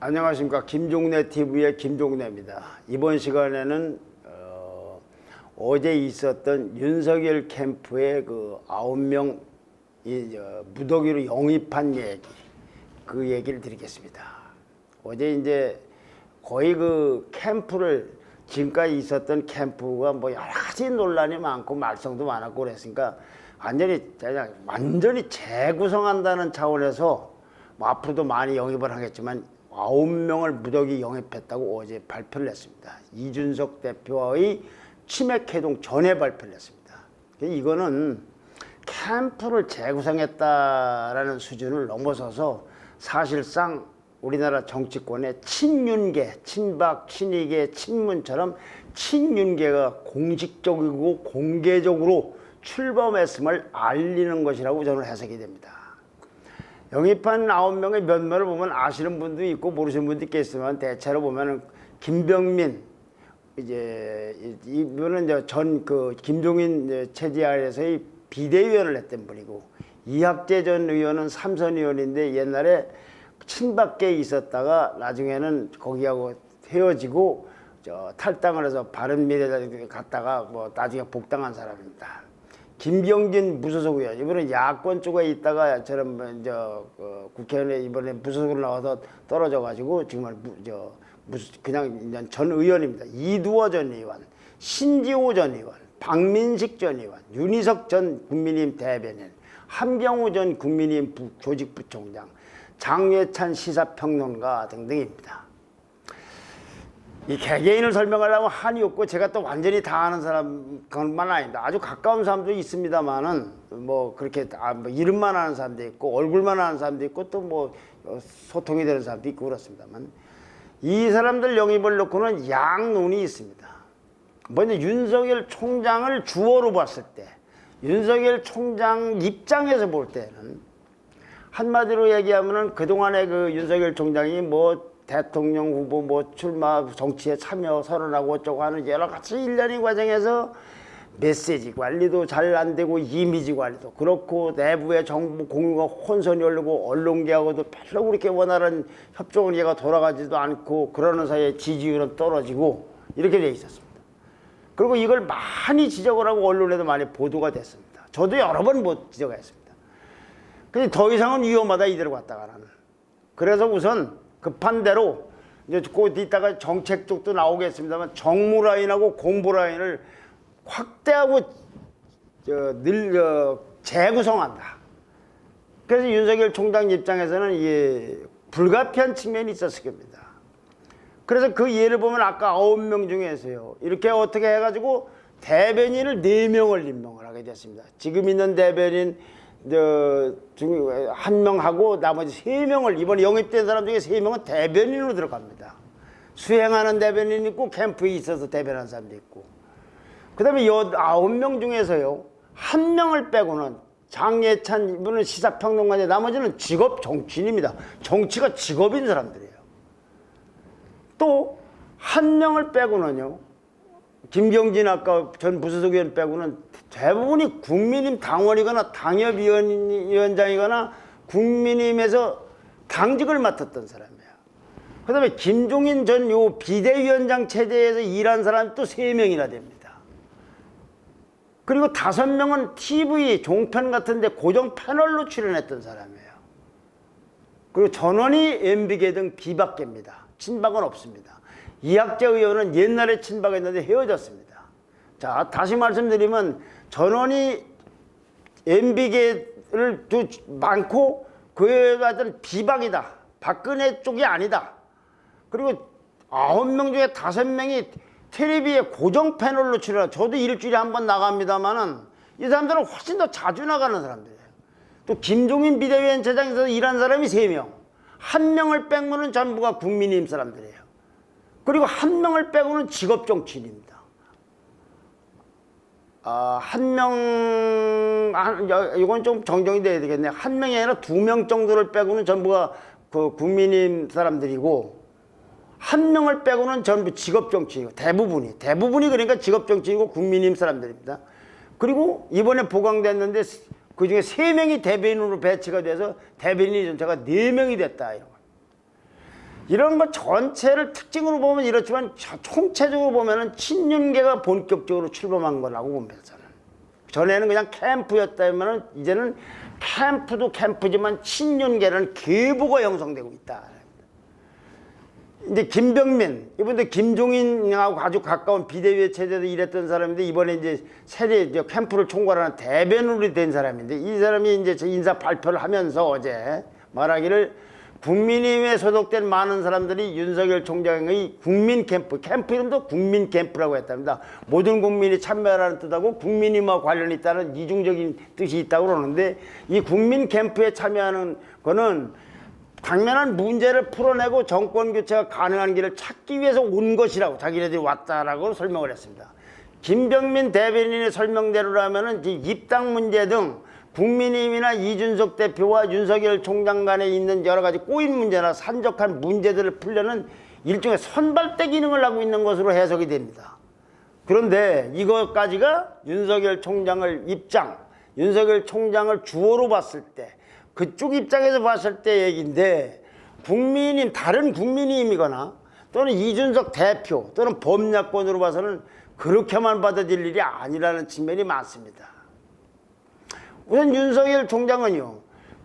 안녕하십니까. 김종래 TV의 김종래입니다. 이번 시간에는 어제 있었던 윤석열 캠프의 그 9명 무더기로 영입한 얘기, 그 얘기를 드리겠습니다. 어제 이제 거의 그 캠프를, 지금까지 있었던 캠프가 뭐 여러 가지 논란이 많고 말썽도 많았고 그랬으니까 완전히 재구성한다는 차원에서 뭐 앞으로도 많이 영입을 하겠지만 9명을 무더기 영입했다고 어제 발표를 했습니다. 이준석 대표의 치맥회동 전에 발표를 했습니다. 이거는 캠프를 재구성했다라는 수준을 넘어서서 사실상 우리나라 정치권의 친윤계, 친박, 친이계, 친문처럼 친윤계가 공식적이고 공개적으로 출범했음을 알리는 것이라고 저는 해석이 됩니다. 영입한 9명의 면모를 보면 아시는 분도 있고 모르시는 분도 있겠지만 대체로 보면은 김병민, 이분은 전 김종인 체제 아래서의 비대위원을 했던 분이고, 이학재 전 의원은 삼선 의원인데 옛날에 친박계에 있었다가 나중에는 거기하고 헤어지고 탈당을 해서 바른미래당에 갔다가 뭐 나중에 복당한 사람입니다. 김병진 무소속 의원, 이번에 야권 쪽에 있다가 저런 국회의원에 이번에 무소속으로 나와서 떨어져가지고 정말 그냥 전 의원입니다. 이두호 전 의원, 신지호 전 의원, 박민식 전 의원, 윤희석 전 국민의힘 대변인, 함경호 전 국민의힘 조직부총장, 장외찬 시사평론가 등등입니다. 이 개개인을 설명하려면 한이 없고 제가 또 완전히 다 아는 사람 그것만 아닙니다. 아주 가까운 사람도 있습니다만은 뭐 그렇게 뭐 이름만 아는 사람도 있고 얼굴만 아는 사람도 있고 또 뭐 소통이 되는 사람도 있고 그렇습니다만, 이 사람들 영입을 놓고는 양론이 있습니다. 먼저 윤석열 총장을 주어로 봤을 때, 윤석열 총장 입장에서 볼 때는 한마디로 얘기하면은 그동안에 그 윤석열 총장이 뭐 대통령 후보 뭐 출마 정치에 참여 선언하고 어쩌고 하는 여러 가지 일련의 과정에서 메시지 관리도 잘 안 되고 이미지 관리도 그렇고 내부의 정보 공유가 혼선이 오르고 언론계하고도 별로 그렇게 원활한 협조가 얘가 돌아가지도 않고 그러는 사이에 지지율은 떨어지고 이렇게 돼 있었습니다. 그리고 이걸 많이 지적을 하고 언론에도 많이 보도가 됐습니다. 저도 여러 번 지적했습니다. 근데 더 이상은 위험하다 이대로 갔다가는. 그래서 우선 급한 대로 이제 곧 이따가 정책 쪽도 나오겠습니다만 정무 라인하고 공보 라인을 확대하고 재구성한다. 그래서 윤석열 총장 입장에서는 이게 불가피한 측면이 있었을 겁니다. 그래서 그 예를 보면 아까 9명 중에서요, 이렇게 어떻게 해가지고 대변인을 4명을 임명을 하게 됐습니다. 지금 있는 대변인 한 명하고 나머지 3명을, 이번에 영입된 사람 중에 3명은 대변인으로 들어갑니다. 수행하는 대변인이 있고 캠프에 있어서 대변하는 사람도 있고, 그 다음에 9명 중에서요 1명을 빼고는 장예찬, 이분은 시사평론가인데 나머지는 직업 정치인입니다. 정치가 직업인 사람들이에요. 또 1명을 빼고는요, 김경진 아까 전 부수석 의원 빼고는 대부분이 국민의힘 당원이거나 당협위원장이거나 국민의힘에서 당직을 맡았던 사람이에요. 그 다음에 김종인 전 요 비대위원장 체제에서 일한 사람이 또 3명이나 됩니다. 그리고 5명은 TV 종편 같은 데 고정 패널로 출연했던 사람이에요. 그리고 전원이 MB계 등 비박계입니다. 친박은 없습니다. 이학재 의원은 옛날에 친박했는데 헤어졌습니다. 자, 다시 말씀드리면 전원이 MB계를 많고 그에 따른 비박이다. 박근혜 쪽이 아니다. 그리고 9명 중에 5명이 텔레비에 고정 패널로 출연하고, 저도 일주일에 한 번 나갑니다만은 이 사람들은 훨씬 더 자주 나가는 사람들이에요. 또 김종인 비대위원장에서 일한 사람이 3명. 1명을 빼고는 전부가 국민의힘 사람들이에요. 그리고 1명을 빼고는 직업 정치인입니다. 이건 좀 정정이 돼야 되겠네요. 1명이 아니라 2명 정도를 빼고는 전부가 그 국민의힘 사람들이고, 1명을 빼고는 전부 직업 정치인이고, 대부분이 그러니까 직업 정치인이고 국민의힘 사람들입니다. 그리고 이번에 보강됐는데 그 중에 3명이 대변인으로 배치가 돼서 대변인 전체가 4명이 됐다. 이런 거. 이런 거 전체를 특징으로 보면 이렇지만 총체적으로 보면은 친윤계가 본격적으로 출범한 거라고 봅니다. 저는. 전에는 그냥 캠프였다면은 이제는 캠프도 캠프지만 친윤계는 계보가 형성되고 있다. 이제 김병민, 이분도 김종인하고 아주 가까운 비대위 체제에서 일했던 사람인데 이번에 이제 세례 캠프를 총괄하는 대변인이 된 사람인데 이 사람이 이제 인사 발표를 하면서 어제 말하기를 국민의힘에 소속된 많은 사람들이 윤석열 총장의 국민 캠프 이름도 국민 캠프라고 했답니다. 모든 국민이 참여하라는 뜻하고 국민의힘과 관련이 있다는 이중적인 뜻이 있다고 그러는데 이 국민 캠프에 참여하는 거는 당면한 문제를 풀어내고 정권 교체가 가능한 길을 찾기 위해서 온 것이라고 자기네들이 왔다라고 설명을 했습니다. 김병민 대변인의 설명대로라면은 입당 문제 등 국민의힘이나 이준석 대표와 윤석열 총장 간에 있는 여러 가지 꼬인 문제나 산적한 문제들을 풀려는 일종의 선발대 기능을 하고 있는 것으로 해석이 됩니다. 그런데 이것까지가 윤석열 총장을 주어로 봤을 때 그쪽 입장에서 봤을 때 얘기인데 다른 국민의힘이거나 또는 이준석 대표 또는 범야권으로 봐서는 그렇게만 받아들일 일이 아니라는 측면이 많습니다. 우선 윤석열 총장은요,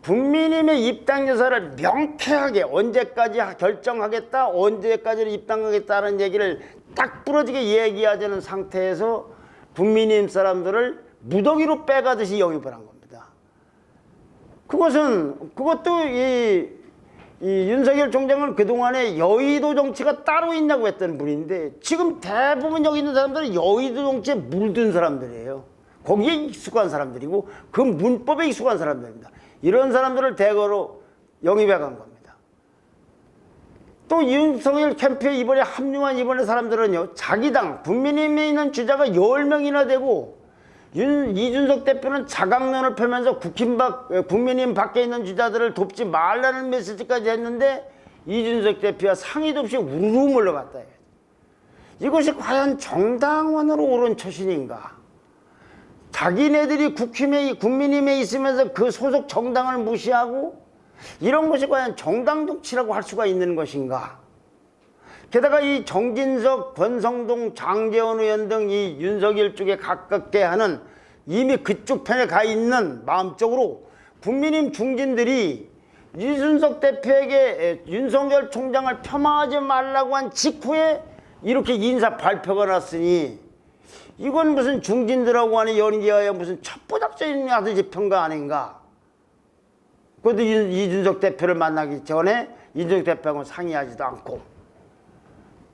국민의힘의 입당 여사를 명쾌하게 언제까지 결정하겠다, 언제까지는 입당하겠다는 얘기를 딱 부러지게 얘기하자는 상태에서 국민의힘 사람들을 무더기로 빼가듯이 영입을 한 겁니다. 그것도 이 윤석열 총장은 그동안에 여의도 정치가 따로 있냐고 했던 분인데 지금 대부분 여기 있는 사람들은 여의도 정치에 물든 사람들이에요. 거기에 익숙한 사람들이고 그 문법에 익숙한 사람들입니다. 이런 사람들을 대거로 영입해 간 겁니다. 또 윤석열 캠프에 이번에 합류한 이번에 사람들은요, 자기 당 국민의힘에 있는 주자가 10명이나 되고 이준석 대표는 자강론을 펴면서 국민의힘 밖에 있는 주자들을 돕지 말라는 메시지까지 했는데 이준석 대표와 상의도 없이 우르르 몰려갔다. 이것이 과연 정당원으로 옳은 처신인가? 자기네들이 국민의힘에 있으면서 그 소속 정당을 무시하고 이런 것이 과연 정당 정치라고 할 수가 있는 것인가? 게다가 이 정진석, 권성동, 장제원 의원 등 이 윤석열 쪽에 가깝게 하는 이미 그쪽 편에 가 있는 마음적으로 국민의힘 중진들이 이준석 대표에게 윤석열 총장을 폄하하지 말라고 한 직후에 이렇게 인사 발표가 났으니 이건 무슨 중진들하고 하는 연기하여 무슨 첩보작전이 하듯이 평가 아닌가? 그것도 이준석 대표를 만나기 전에 이준석 대표하고 상의하지도 않고.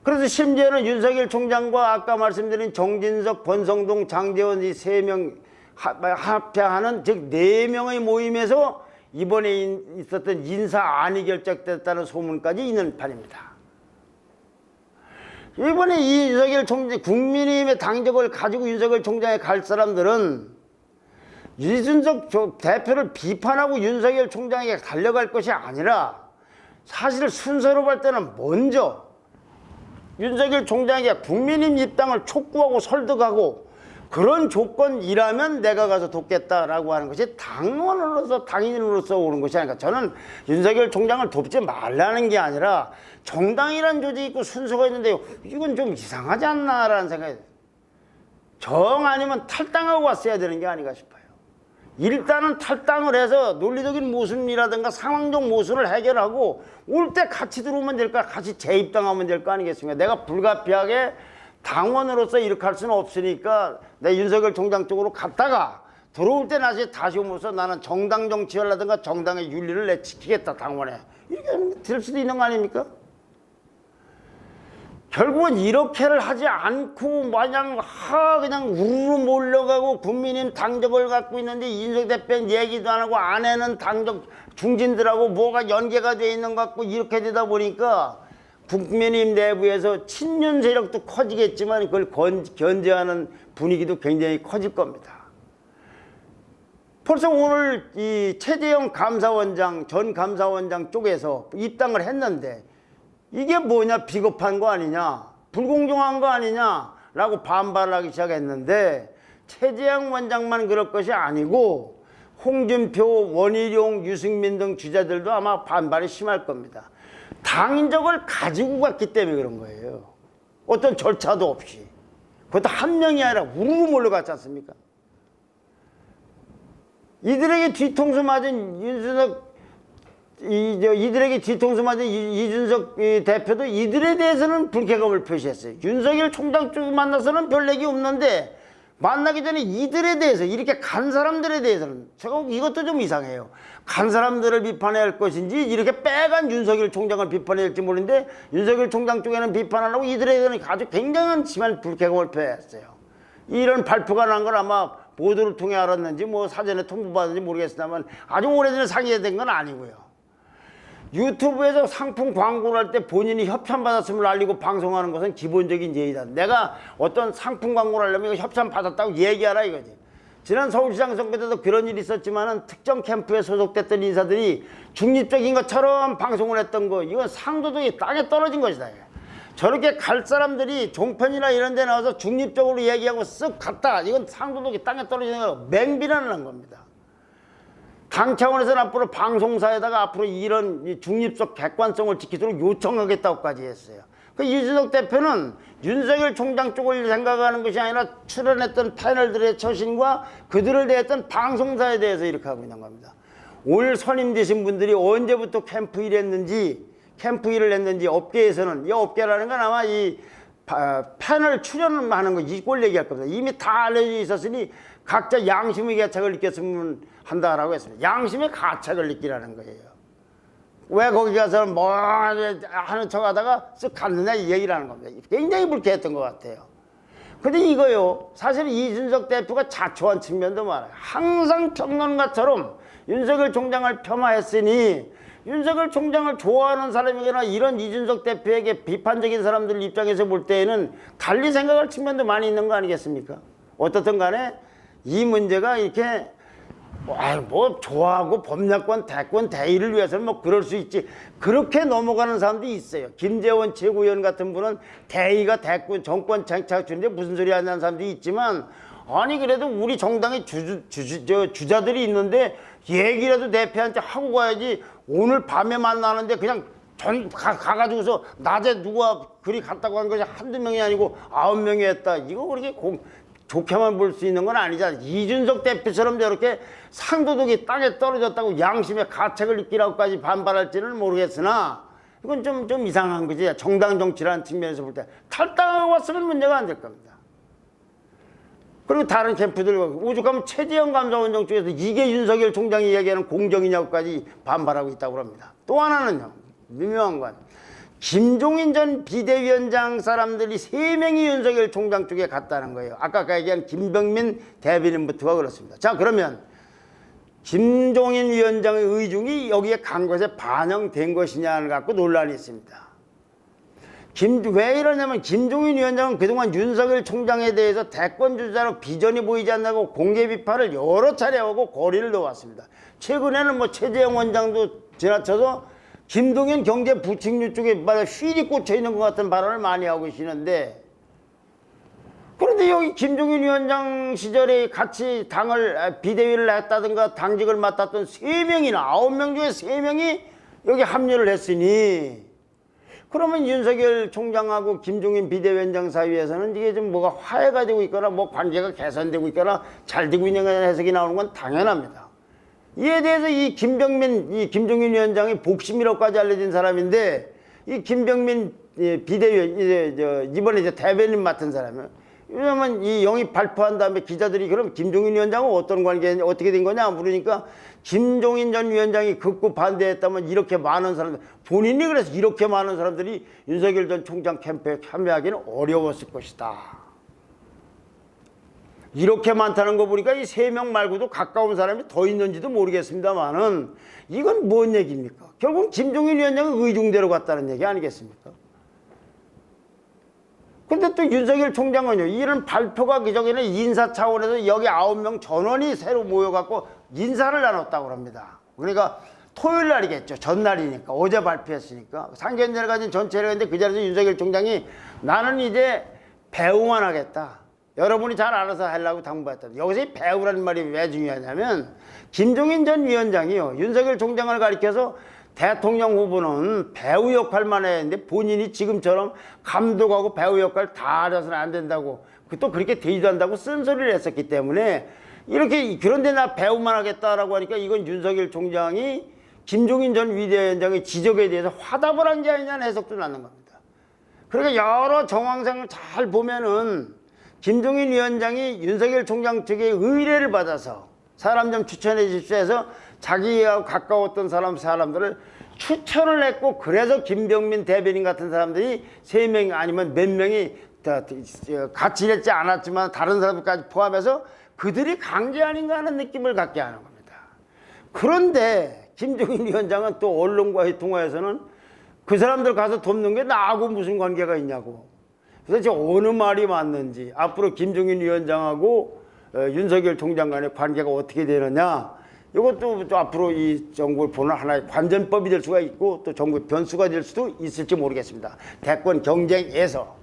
그래서 심지어는 윤석열 총장과 아까 말씀드린 정진석, 권성동, 장제원 이 3명 합해하는 즉 4명의 모임에서 이번에 있었던 인사 안이 결정됐다는 소문까지 있는 판입니다. 이번에 이 윤석열 총장, 국민의힘의 당적을 가지고 윤석열 총장에 갈 사람들은 이준석 대표를 비판하고 윤석열 총장에게 달려갈 것이 아니라 사실 순서로 볼 때는 먼저 윤석열 총장에게 국민의힘 입당을 촉구하고 설득하고 그런 조건이라면 내가 가서 돕겠다라고 하는 것이 당인으로서 오는 것이 아니라 저는 윤석열 총장을 돕지 말라는 게 아니라 정당이라는 조직이 있고 순서가 있는데 이건 좀 이상하지 않나라는 생각이 정 아니면 탈당하고 왔어야 되는 게 아닌가 싶어요. 일단은 탈당을 해서 논리적인 모순이라든가 상황적 모순을 해결하고 올 때 같이 들어오면 될까, 같이 재입당하면 될 거 아니겠습니까? 내가 불가피하게 당원으로서 이렇게 할 수는 없으니까 내 윤석열 총장 쪽으로 갔다가 들어올 때 다시 오면서 나는 정당 정치라든가 정당의 윤리를 내 지키겠다 당원에 이렇게 될 수도 있는 거 아닙니까? 결국은 이렇게를 하지 않고 마냥 그냥 우르르 몰려가고 국민의힘 당적을 갖고 있는데 이준석 대표는 얘기도 안 하고 안에는 당적 중진들하고 뭐가 연계가 돼 있는 것 같고 이렇게 되다 보니까 국민의힘 내부에서 친윤 세력도 커지겠지만 그걸 견제하는 분위기도 굉장히 커질 겁니다. 벌써 오늘 이 최재형 감사원장, 전 감사원장 쪽에서 입당을 했는데 이게 뭐냐, 비겁한 거 아니냐, 불공정한 거 아니냐라고 반발을 하기 시작했는데 최재형 원장만 그럴 것이 아니고 홍준표, 원희룡, 유승민 등 주자들도 아마 반발이 심할 겁니다. 당적을 가지고 갔기 때문에 그런 거예요. 어떤 절차도 없이. 그것도 한 명이 아니라 우르르 몰려갔지 않습니까? 이들에게 뒤통수 맞은 윤석열, 이들에게 뒤통수 맞은 이준석 대표도 이들에 대해서는 불쾌감을 표시했어요. 윤석열 총장 쪽 만나서는 별 얘기 없는데 만나기 전에 이들에 대해서 이렇게 간 사람들에 대해서는 제가 이것도 좀 이상해요. 간 사람들을 비판해야 할 것인지 이렇게 빼간 윤석열 총장을 비판해야 할지 모르는데 윤석열 총장 쪽에는 비판 안 하고 이들에 대해서는 아주 굉장한 심한 불쾌감을 표했어요. 이런 발표가 난 건 아마 보도를 통해 알았는지 뭐 사전에 통보받았는지 모르겠습니다만 아주 오래전에 상의된 건 아니고요. 유튜브에서 상품 광고를 할 때 본인이 협찬받았음을 알리고 방송하는 것은 기본적인 예의다. 내가 어떤 상품 광고를 하려면 이거 협찬받았다고 얘기하라 이거지. 지난 서울시장 선거 때도 그런 일이 있었지만은 특정 캠프에 소속됐던 인사들이 중립적인 것처럼 방송을 했던 거 이건 상도덕이 땅에 떨어진 것이다. 저렇게 갈 사람들이 종편이나 이런 데 나와서 중립적으로 얘기하고 쓱 갔다. 이건 상도덕이 땅에 떨어지는 거 맹비난을 한 겁니다. 당 차원에서는 앞으로 방송사에다가 앞으로 이런 중립적 객관성을 지키도록 요청하겠다고까지 했어요. 그 이준석 대표는 윤석열 총장 쪽을 생각하는 것이 아니라 출연했던 패널들의 처신과 그들을 대했던 방송사에 대해서 이렇게 하고 있는 겁니다. 오늘 선임되신 분들이 언제부터 캠프 일을 했는지 업계에서는 이 업계라는 건 아마 이 패널 출연하는 거 이꼴 얘기할 겁니다. 이미 다 알려져 있었으니 각자 양심의 가책을 느꼈으면 한다라고 했습니다. 양심의 가책을 느끼라는 거예요. 왜 거기 가서 뭐 하는 척 하다가 쓱 갔느냐 이 얘기를 하는 겁니다. 굉장히 불쾌했던 것 같아요. 근데 이거요, 사실 이준석 대표가 자초한 측면도 많아요. 항상 평론가처럼 윤석열 총장을 폄하했으니 윤석열 총장을 좋아하는 사람이거나 이런 이준석 대표에게 비판적인 사람들 입장에서 볼 때에는 달리 생각할 측면도 많이 있는 거 아니겠습니까? 어떻든 간에 이 문제가 이렇게 뭐 좋아하고 법야권, 대권, 대의를 위해서는 뭐 그럴 수 있지. 그렇게 넘어가는 사람도 있어요. 김재원 최고위원 같은 분은 대의가 대권, 정권 장착주인데 무슨 소리 하냐는 사람도 있지만 아니 그래도 우리 정당에 주자들이 있는데 얘기라도 대표한테 하고 가야지. 오늘 밤에 만나는데 그냥 가가지고서 낮에 누가 그리 갔다고 한 것이 한두 명이 아니고 9명이 했다. 이거 그렇게 좋게만 볼 수 있는 건 아니잖아. 이준석 대표처럼 저렇게 상도덕이 땅에 떨어졌다고 양심의 가책을 느끼라고까지 반발할지는 모르겠으나 이건 좀 이상한 거지. 정당 정치라는 측면에서 볼 때 탈당하고 왔으면 문제가 안 될 겁니다. 그리고 다른 캠프들 오죽하면 최재형 감사원장 쪽에서 이게 윤석열 총장이 얘기하는 공정이냐고까지 반발하고 있다고 합니다. 또 하나는요, 유명한 건 김종인 전 비대위원장 사람들이 3명이 윤석열 총장 쪽에 갔다는 거예요. 아까 얘기한 김병민 대변인부터가 그렇습니다. 자, 그러면 김종인 위원장의 의중이 여기에 간 것에 반영된 것이냐를 갖고 논란이 있습니다. 왜 이러냐면 김종인 위원장은 그동안 윤석열 총장에 대해서 대권 주자로 비전이 보이지 않는다고 공개 비판을 여러 차례 하고 거리를 놓았습니다. 최근에는 뭐 최재형 원장도 지나쳐서 김동연 경제부총리 쪽에 휠이 꽂혀 있는 것 같은 발언을 많이 하고 계시는데, 그런데 여기 김종인 위원장 시절에 같이 당을 비대위를 했다든가 당직을 맡았던 3명이나 9명 중에 3명이 여기 합류를 했으니 그러면 윤석열 총장하고 김종인 비대위원장 사이에서는 이게 좀 뭐가 화해가 되고 있거나 뭐 관계가 개선되고 있거나 잘 되고 있는 해석이 나오는 건 당연합니다. 이에 대해서 이 김종인 위원장이 복심이라고까지 알려진 사람인데, 이 김병민 비대위원, 이번에 이제 대변인 맡은 사람이에요. 왜냐면 이 영입 발표한 다음에 기자들이 그럼 김종인 위원장은 어떤 관계, 어떻게 된 거냐 물으니까 김종인 전 위원장이 극구 반대했다면 이렇게 많은 사람들, 본인이 그래서 이렇게 많은 사람들이 윤석열 전 총장 캠프에 참여하기는 어려웠을 것이다. 이렇게 많다는 거 보니까 이 3명 말고도 가까운 사람이 더 있는지도 모르겠습니다만은 이건 뭔 얘기입니까? 결국 김종인 위원장은 의중대로 갔다는 얘기 아니겠습니까? 근데 또 윤석열 총장은요, 이런 발표가 기적에는 인사 차원에서 여기 9명 전원이 새로 모여갖고 인사를 나눴다고 합니다. 그러니까 토요일 날이겠죠. 전날이니까. 어제 발표했으니까. 상견례를 가진 전체를 했는데 그 자리에서 윤석열 총장이 나는 이제 배우만 하겠다. 여러분이 잘 알아서 하려고 당부했다. 여기서 이 배우라는 말이 왜 중요하냐면 김종인 전 위원장이요, 윤석열 총장을 가리켜서 대통령 후보는 배우 역할만 해야 하는데 본인이 지금처럼 감독하고 배우 역할 다 알아서는 안 된다고 또 그렇게 되지도 않다고 쓴소리를 했었기 때문에 이렇게 그런데 나 배우만 하겠다라고 하니까 이건 윤석열 총장이 김종인 전 위대위원장의 지적에 대해서 화답을 한 게 아니냐는 해석도 나는 겁니다. 그러니까 여러 정황상을 잘 보면은 김종인 위원장이 윤석열 총장 측의 의뢰를 받아서 사람 좀 추천해 주십시오 해서 자기하고 가까웠던 사람들을 추천을 했고 그래서 김병민 대변인 같은 사람들이 3명 아니면 몇 명이 같이 일했지 않았지만 다른 사람들까지 포함해서 그들이 관계 아닌가 하는 느낌을 갖게 하는 겁니다. 그런데 김종인 위원장은 또 언론과의 통화에서는 그 사람들 가서 돕는 게 나하고 무슨 관계가 있냐고. 그래서 어느 말이 맞는지 앞으로 김종인 위원장하고 윤석열 총장 간의 관계가 어떻게 되느냐 이것도 앞으로 이 정부를 보는 하나의 관전법이 될 수가 있고 또 정부의 변수가 될 수도 있을지 모르겠습니다. 대권 경쟁에서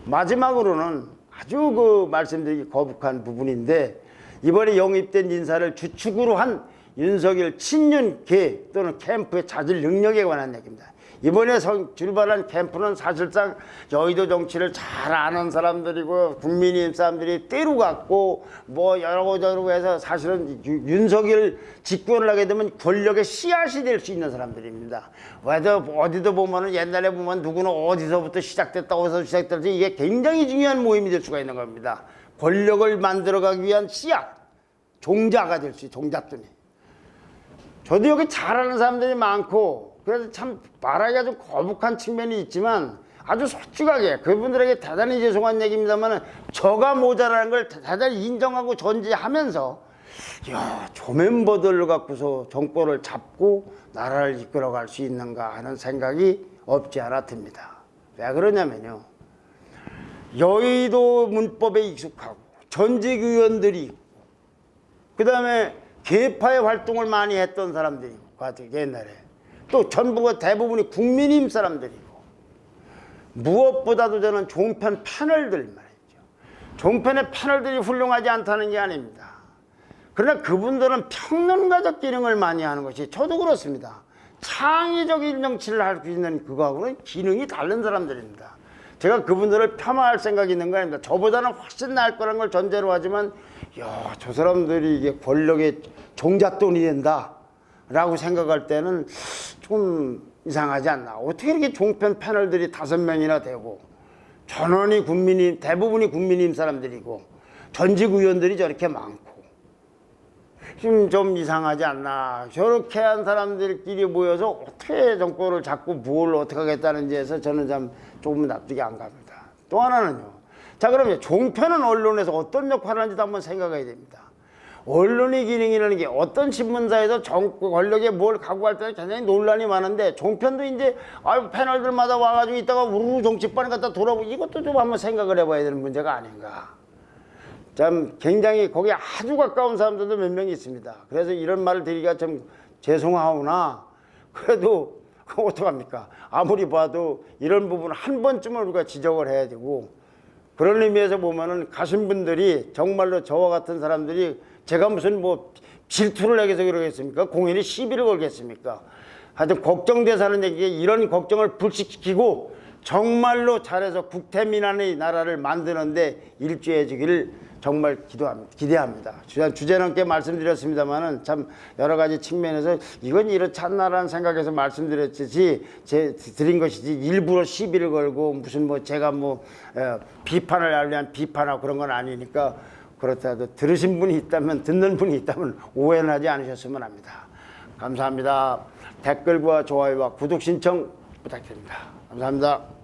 마지막으로는 아주 말씀드리기 거북한 부분인데 이번에 영입된 인사를 주축으로 한 윤석열 친윤계 또는 캠프의 자질 능력에 관한 얘기입니다. 이번에 출발한 캠프는 사실상 여의도 정치를 잘 아는 사람들이고 국민의힘 사람들이 때로 갖고 뭐 여러저러 해서 사실은 윤석열 집권을 하게 되면 권력의 씨앗이 될 수 있는 사람들입니다. 어디도 보면은 옛날에 보면 누구는 어디서부터 시작됐다 어디서 시작됐지 이게 굉장히 중요한 모임이 될 수가 있는 겁니다. 권력을 만들어가기 위한 씨앗, 종자가 될 수 있어요. 종잣돈이. 저도 여기 잘하는 사람들이 많고 그래서 참 말하기가 좀 거북한 측면이 있지만 아주 솔직하게 그분들에게 대단히 죄송한 얘기입니다만 저가 모자라는 걸 대단히 인정하고 전제하면서 저 멤버들을 갖고서 정권을 잡고 나라를 이끌어갈 수 있는가 하는 생각이 없지 않아 듭니다. 왜 그러냐면요. 여의도 문법에 익숙하고 전직 의원들이 있고 그 다음에 개파의 활동을 많이 했던 사람들이 있고 옛날에 또 전부가 대부분이 국민의힘 사람들이고 무엇보다도 저는 종편 패널들 말이죠. 종편의 패널들이 훌륭하지 않다는 게 아닙니다. 그러나 그분들은 평론가적 기능을 많이 하는 것이 저도 그렇습니다. 창의적인 정치를 할 수 있는 그거하고는 기능이 다른 사람들입니다. 제가 그분들을 폄하할 생각이 있는 거 아닙니다. 저보다는 훨씬 나을 거라는 걸 전제로 하지만 저 사람들이 이게 권력의 종잣돈이 된다 라고 생각할 때는 좀 이상하지 않나. 어떻게 이렇게 종편 패널들이 5명이나 되고 전원이 국민의힘 대부분이 국민의힘 사람들이고 전직 의원들이 저렇게 많고 좀 이상하지 않나. 저렇게 한 사람들끼리 모여서 어떻게 정권을 잡고 뭘 어떻게 하겠다는지에서 저는 참 조금 납득이 안 갑니다. 또 하나는요. 자, 그러면 종편은 언론에서 어떤 역할을 하는지도 한번 생각해야 됩니다. 언론의 기능이라는 게 어떤 신문사에서 권력에 뭘 갖고 갈 때는 굉장히 논란이 많은데 종편도 이제 패널들마다 와가지고 있다가 우르르 정치판에 갖다 돌아오고 이것도 좀 한번 생각을 해봐야 되는 문제가 아닌가. 참 굉장히 거기에 아주 가까운 사람들도 몇 명 있습니다. 그래서 이런 말을 드리기가 좀 죄송하오나 그래도 어떡합니까? 아무리 봐도 이런 부분 한 번쯤은 우리가 지적을 해야 되고 그런 의미에서 보면은 가신 분들이 정말로 저와 같은 사람들이 제가 무슨 뭐 질투를 내게서 그러겠습니까? 공연에 시비를 걸겠습니까? 하여튼 걱정돼서는 얘기에 이런 걱정을 불식시키고 정말로 잘해서 국태민안의 나라를 만드는데 일조해 주기를 정말 기대합니다. 주제넘게 말씀드렸습니다만은 참 여러 가지 측면에서 이건 이렇지 않나라는 생각에서 말씀드렸지 드린 것이지 일부러 시비를 걸고 무슨 뭐 제가 뭐 비판을 하려면 비판하고 그런 건 아니니까 그렇다도 들으신 분이 있다면 듣는 분이 있다면 오해는 하지 않으셨으면 합니다. 감사합니다. 댓글과 좋아요와 구독 신청 부탁드립니다. 감사합니다.